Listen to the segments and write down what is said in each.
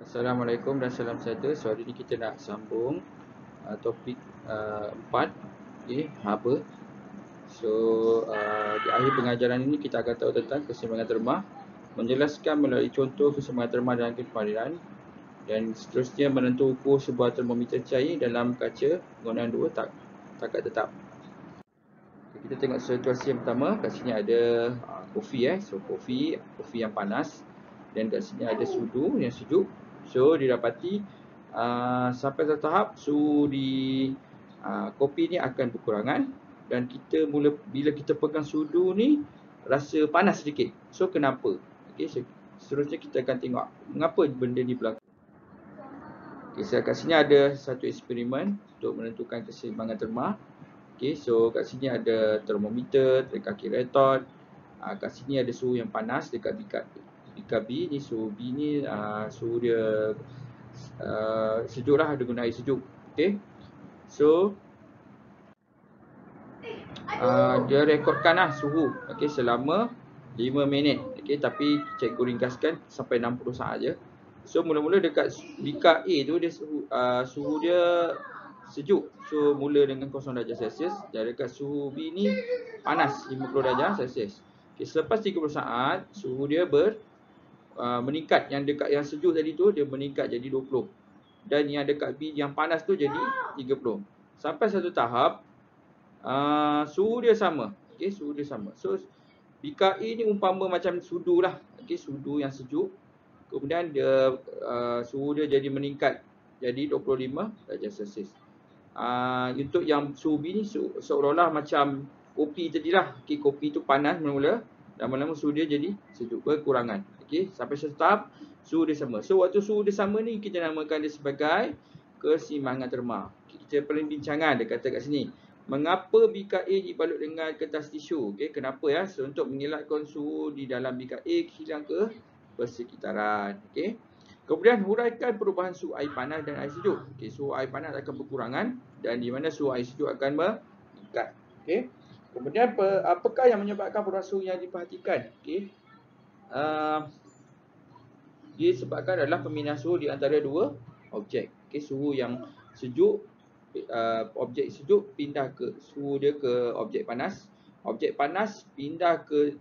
Assalamualaikum dan salam sejahtera. So hari ni kita nak sambung topik 4, haba. So di akhir pengajaran ini kita akan tahu tentang keseimbangan terma, menjelaskan melalui contoh keseimbangan terma dalam kepaliran, dan seterusnya menentu ukur sebuah termometer cair dalam kaca penggunaan dua takat tetap. Kita tengok situasi yang pertama. Kat sini ada kopi So kopi yang panas, dan kat sini ada sudu yang sejuk. So didapati sampai satu tahap suhu di kopi ni akan berkurangan, dan bila kita pegang sudu ni rasa panas sedikit. So kenapa? Seterusnya kita akan tengok mengapa benda ni berlaku. Kat sini ada satu eksperimen untuk menentukan keseimbangan terma. So kat sini ada termometer, kaki retod. Kat sini ada suhu yang panas dekat bika B. Ni suhu B ni suhu dia sejuk lah, dia guna air sejuk. So dia rekodkan lah suhu selama 5 minit. Tapi cikgu ringkaskan sampai 60 saat je. So mula-mula dekat bika A tu dia suhu dia sejuk. So mula dengan 0 darjah Celsius, dan dekat suhu B ni panas 50 darjah Celsius. Selepas 30 saat suhu dia meningkat. Yang dekat yang sejuk tadi tu dia meningkat jadi 20, dan yang dekat B yang panas tu jadi 30. Sampai satu tahap suhu dia sama. Suhu dia sama. So bika A ni umpama macam sudu lah. Sudu yang sejuk. Kemudian dia suhu dia jadi meningkat jadi 25 darjah Celsius. Untuk yang suhu B ni seolah-olah macam kopi tadilah. Kopi tu panas mula-mula, lama-lama suhu dia jadi sejuk, berkurangan. Sampai satu tahap suhu dia sama. So waktu suhu dia sama ni kita namakan dia sebagai keseimbangan terma. Kita perbincangan dia kata kat sini, mengapa bika A dibalut dengan kertas tisu? Kenapa ya? So untuk mengelakkan suhu di dalam bika A hilang ke persekitaran. Kemudian huraikan perubahan suhu air panas dan air sejuk. Suhu air panas akan berkurangan, dan di mana suhu air sejuk akan meningkat. Kemudian apakah yang menyebabkan perubahan suhu yang diperhatikan? Disebabkan adalah pemindahan suhu di antara dua objek. Suhu yang sejuk, objek sejuk pindah ke suhu dia ke objek panas. Objek panas pindah ke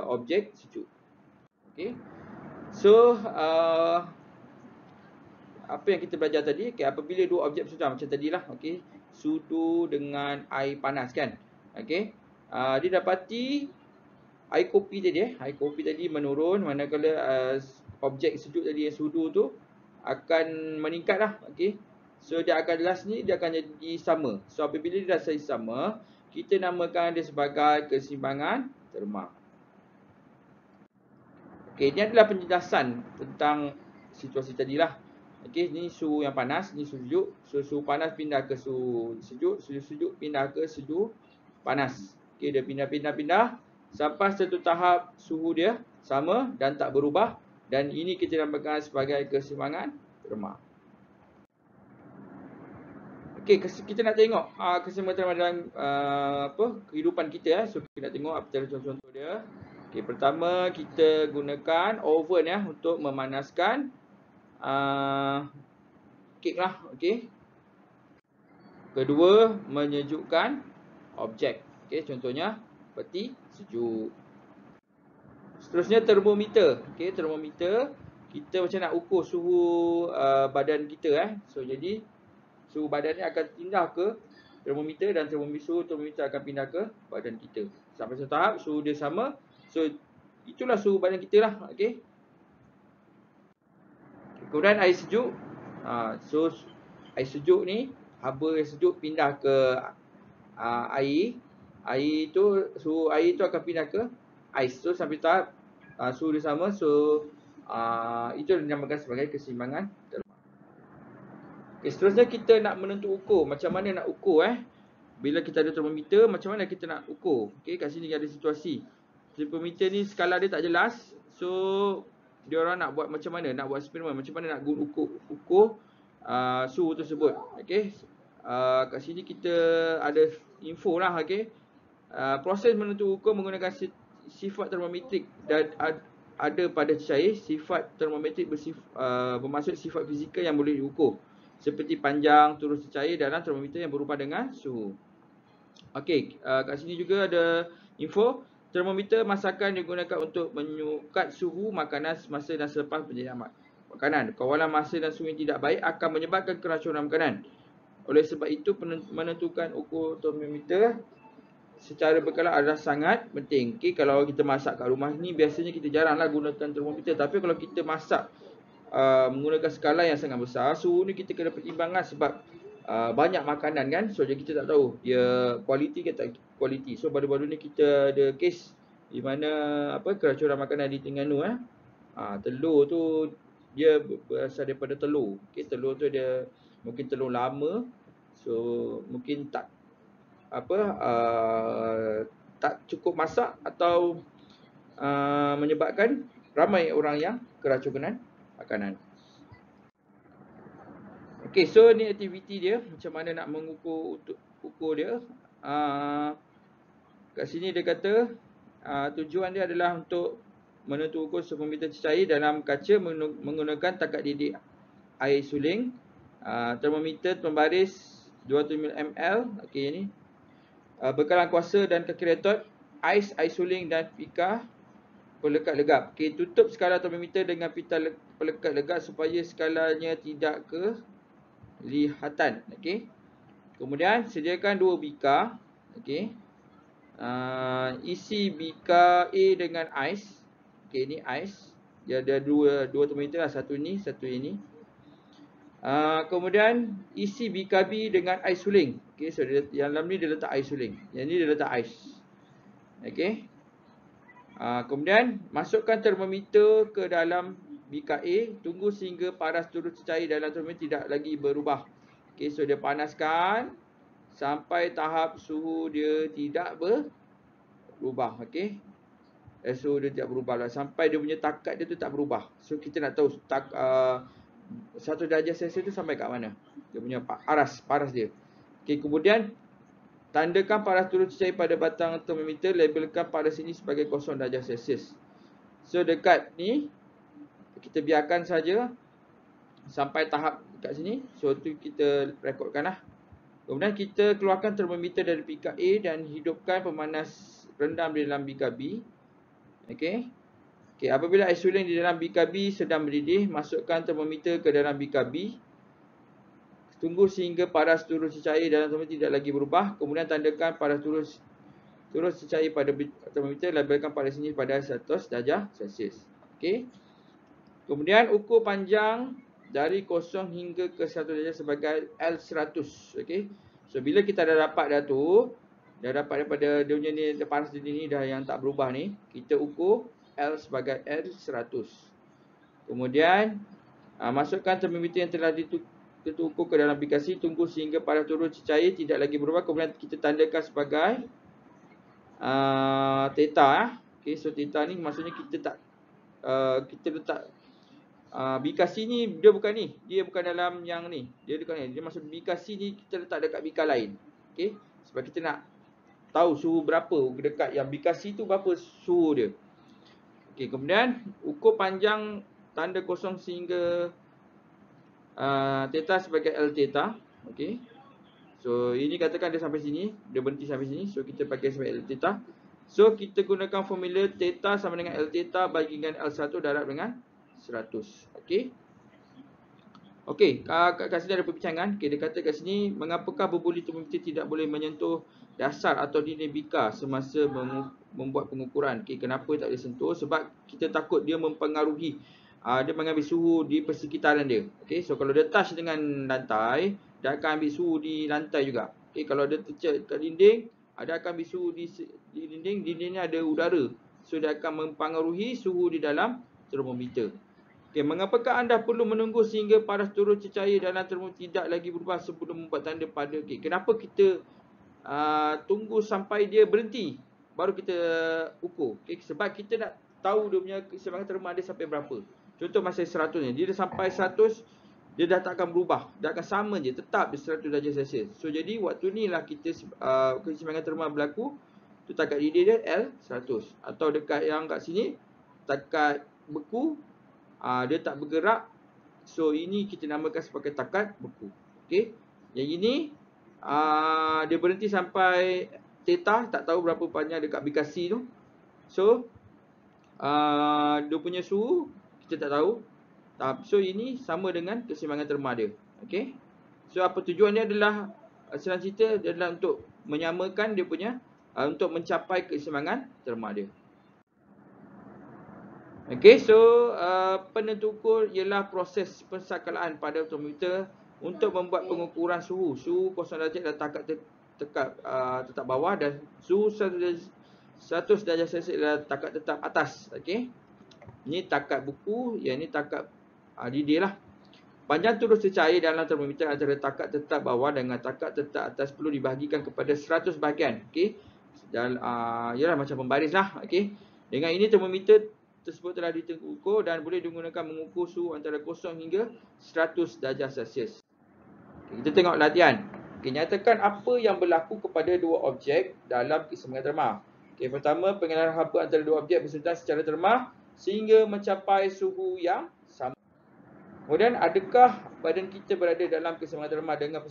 objek sejuk. So apa yang kita belajar tadi, apabila dua objek bersujud macam tadilah, sudu dengan air panas kan. Didapati air kopi tadi menurun, manakala objek sejuk tadi yang sudu tu akan meningkat lah. So dia akan last ni dia akan jadi sama. So apabila dia dah jadi sama, kita namakan dia sebagai keseimbangan terma. Ini adalah penjelasan tentang situasi tadilah. Ni suhu yang panas, ni suhu sejuk. So suhu panas pindah ke suhu sejuk, suhu sejuk pindah ke suhu panas. Dia pindah sampai satu tahap suhu dia sama dan tak berubah, dan ini kita namakan sebagai keseimbangan terma. Kita nak tengok keseimbangan terma dalam kehidupan kita. So kita nak tengok apa contoh-contoh dia. Pertama kita gunakan oven untuk memanaskan kek lah. Kedua, menyejukkan objek. Contohnya peti sejuk. Seterusnya termometer. Termometer kita macam nak ukur suhu badan kita. So jadi suhu badan ni akan pindah ke termometer, dan termometer akan pindah ke badan kita. Sampai satu tahap suhu dia sama. So itulah suhu badan kita lah. Kemudian air sejuk. So air sejuk ni, haba yang sejuk pindah ke air. Suhu air tu akan pindah ke ais. So sampai tahap suhu dia sama. So itu dinamakan sebagai keseimbangan terma. Seterusnya kita nak menentu ukur. Macam mana nak ukur bila kita ada termometer, macam mana kita nak ukur? Kat sini ada situasi. Termometer ni skala dia tak jelas. So dia orang nak buat macam mana? Nak buat eksperimen macam mana nak ukur suhu tersebut. Kat sini kita ada info lah. Proses menentu ukur menggunakan sifat termometrik dan ada pada cecair, sifat termometrik bermaksud sifat fizikal yang boleh diukur, seperti panjang turun cecair dalam termometer yang berubah dengan suhu. Okey, kat sini juga ada info. Termometer masakan digunakan untuk menyukat suhu makanan semasa dan selepas penyajian makanan. Kawalan masa dan suhu yang tidak baik akan menyebabkan keracunan makanan. Oleh sebab itu, menentukan ukur termometer secara berkala adalah sangat penting. Okay, kalau kita masak kat rumah ni, biasanya kita jaranglah gunakan termometer. Tapi kalau kita masak menggunakan skala yang sangat besar, suhu ni kita kena pertimbangkan sebab banyak makanan kan. So jadi kita tak tahu dia kualiti ke tak kualiti. So baru-baru ni kita ada kes di mana keracunan makanan di Terengganu. Telur tu dia berasal daripada telur. Okay, telur tu dia mungkin telur lama. So mungkin tak tak cukup masak atau menyebabkan ramai orang yang keracunan makanan. Okey, so ni aktiviti dia, macam mana nak mengukur ukur dia. Kat sini dia kata tujuan dia adalah untuk menentu ukur termometer cecair dalam kaca menggunakan takat didik air suling, termometer pembaris 200 ml. Okey, ni bekalan kuasa dan kaki retort, ais, air suling dan pika pelekat legap. Okey, tutup skala termometer dengan pita pelekat legap supaya skalanya tidak kelihatan. Okey. Kemudian sediakan 2 bika. Okey. Isi bika A dengan ais. Okey, ni ais. Dia ada dua termometer lah, satu ni, satu ini. Kemudian isi bika B dengan ais suling. Okey, so yang dalam ni dia letak ais suling. Yang ni dia letak ais. Okey. Kemudian masukkan termometer ke dalam bika A, tunggu sehingga paras turun cecair dalam termometer tidak lagi berubah. Okey, so dia panaskan sampai tahap suhu dia tidak berubah. Okey. Suhu dia tidak berubah lah, sampai dia punya takat dia tu tak berubah. So kita nak tahu 1 darjah Celsius tu sampai kat mana dia punya paras dia. Okey, kemudian tandakan paras turun cecair pada batang termometer, labelkan paras ini sebagai 0 darjah Celsius. So dekat ni kita biarkan saja sampai tahap kat sini. So tu kita rekodkan lah. Kemudian kita keluarkan termometer dari bika A dan hidupkan pemanas rendam di dalam bika B. Okey. Okey, apabila air suling di dalam bika B sedang mendidih, masukkan termometer ke dalam bika B. Tunggu sehingga paras turun cecair dalam termometer tidak lagi berubah. Kemudian tandakan paras turun cecair pada termometer, labelkan paras ini pada 100 darjah Celsius. Okey. Kemudian ukur panjang dari 0 hingga ke 100 darjah sebagai L100. Okey. So bila kita dah dapat dah dapat daripada dia punya ni, paras dia ni dah yang tak berubah ni, kita ukur L sebagai L100. Kemudian masukkan termometer yang telah ukur ke dalam aplikasi, tunggu sehingga paras turun cecair tidak lagi berubah. Kemudian kita tandakan sebagai theta. Okey, so theta ni maksudnya kita letak bika C ni, dia bukan ni, dia bukan dalam yang ni, dia dekat ni. Dia maksud bika C ni kita letak dekat bika lain. Okey, sebab kita nak tahu suhu berapa dekat yang bika C tu, berapa suhu dia. Okey, kemudian ukur panjang tanda 0 sehingga theta sebagai L theta. Okey. So ini katakan dia sampai sini, dia berhenti sampai sini. So kita pakai sebagai L theta. So kita gunakan formula theta sama dengan L theta bagi dengan L1 darab dengan 100. Okey. Okey, kat sini ada perbincangan. Okey, dia kata kat sini, mengapakah berbuli termometer tidak boleh menyentuh dasar atau dinding bika semasa membuat pengukuran? Okey, kenapa tak boleh sentuh? Sebab kita takut dia mempengaruhi, dia mengambil suhu di persekitaran dia. Okey, so kalau dia touch dengan lantai, dia akan ambil suhu di lantai juga. Okey, kalau dia tercek kat dinding, dia akan ambil suhu di dinding. Dindingnya ada udara, so dia akan mempengaruhi suhu di dalam termometer. Okey, mengapakah anda perlu menunggu sehingga paras turun cecair dalam termometer tidak lagi berubah sebelum membuat tanda pada? Okey, kenapa kita tunggu sampai dia berhenti baru kita ukur? Okey, sebab kita nak tahu dia punya keseimbangan terma dia sampai berapa. Contoh masa 100 ni, dia dah sampai 100, dia dah tak akan berubah, dia akan sama je, tetap di 100 darjah Celsius. So jadi waktu ni lah kita keseimbangan terma berlaku. Tu takat didih dia L100. Atau dekat yang kat sini takat beku, dia tak bergerak. So ini kita namakan sebagai takat beku. Okey. Yang ini dia berhenti sampai theta, tak tahu berapa panjang dekat bikasi tu. So dia punya suhu kita tak tahu. So ini sama dengan keseimbangan terma dia. Okey. So apa tujuan dia adalah, senang cerita dia adalah untuk menyamakan dia punya untuk mencapai keseimbangan terma dia. Okey, so penentu ukur ialah proses pensakalaan pada termometer untuk membuat pengukuran suhu. Suhu 0 darjah adalah takat tetap bawah dan suhu 100 darjah Celsius adalah takat tetap atas. Okey. Ini takat buku, yang ini takat didih lah. Panjang turun cecair dalam termometer antara takat tetap bawah dengan takat tetap atas perlu dibahagikan kepada 100 bahagian. Okey. Dan ialah macam pembaris lah. Okey. Dengan ini termometer tersebut telah diukur dan boleh digunakan mengukur suhu antara 0 hingga 100 darjah Celsius. Okay, kita tengok latihan. Okay, nyatakan apa yang berlaku kepada dua objek dalam keseimbangan terma. Okay, pertama, pengaliran haba antara dua objek bersentuhan secara terma sehingga mencapai suhu yang sama. Kemudian, adakah badan kita berada dalam keseimbangan terma dengan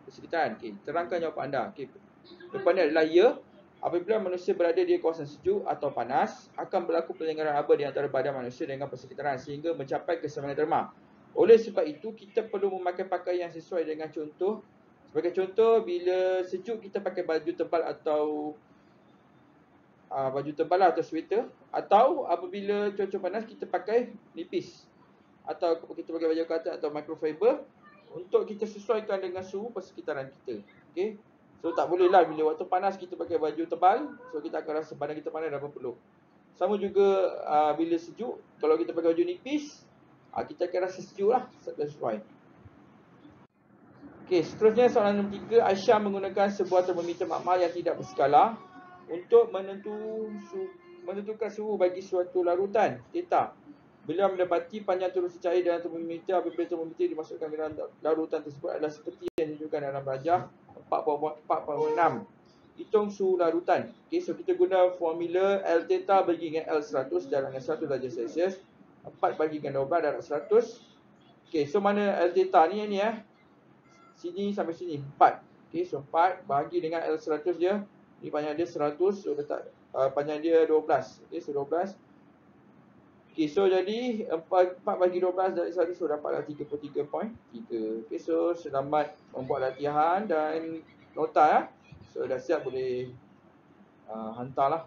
persekitaran? Okay, terangkan jawapan anda. Okay, jawapannya adalah ya. Apabila manusia berada di kawasan sejuk atau panas, akan berlaku pelanggaran haba di antara badan manusia dengan persekitaran sehingga mencapai keseimbangan terma. Oleh sebab itu, kita perlu memakai pakaian yang sesuai dengan contoh. Sebagai contoh, bila sejuk kita pakai baju tebal atau atau sweater, atau apabila cuaca panas kita pakai nipis atau kita pakai baju cotton atau microfiber untuk kita sesuaikan dengan suhu persekitaran kita. Okey. So tak boleh lah bila waktu panas kita pakai baju tebal, so kita akan rasa badan kita panas dan berpeluh. Sama juga bila sejuk, kalau kita pakai baju nipis, kita akan rasa sejuk lah, sesuai. Okey, seterusnya soalan nombor 3, Aisyah menggunakan sebuah termometer makmal yang tidak berskala untuk menentukan suhu bagi suatu larutan, theta. Beliau mendapati panjang turun cecair dalam termometer apabila termometer dimasukkan dalam larutan tersebut adalah seperti yang ditunjukkan dalam rajah 4.6. Hitung suhu larutan. Okay, so kita guna formula L theta bagi dengan L 100 darab dengan 100 darjah Celsius. 4 bagi dengan 12 darab 100. Okay, so mana L theta ni sini sampai sini 4. Okay, so 4 bahagi dengan L 100 dia. Ni panjang dia 100, so letak panjang dia 12. Okay, so 12. Okay, so jadi 4 bagi 12 dari 100, so dapatlah 33.3. Okay, so selamat membuat latihan dan nota ya. So dah siap, boleh hantarlah.